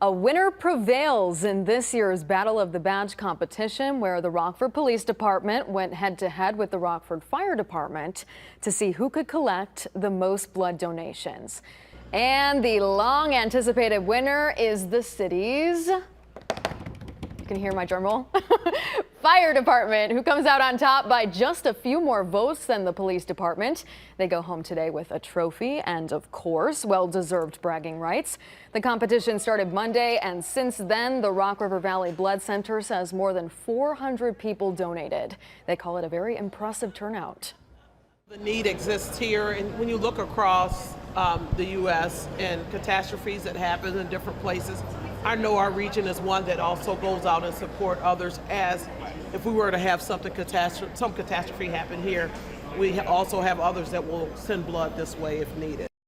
A winner prevails in this year's Battle of the Badge competition, where the Rockford Police Department went head-to-head with the Rockford Fire Department to see who could collect the most blood donations. And the long-anticipated winner is the city's, you can hear my drum roll, Fire Department, who comes out on top by just a few more votes than the police department. They go home today with a trophy and, of course, well-deserved bragging rights. The competition started Monday, and since then, the Rock River Valley Blood Center says more than 400 people donated. They call it a very impressive turnout. The need exists here, and when you look across the U.S. and catastrophes that happen in different places, I know our region is one that also goes out and support others. As if we were to have some catastrophe happen here, we also have others that will send blood this way if needed.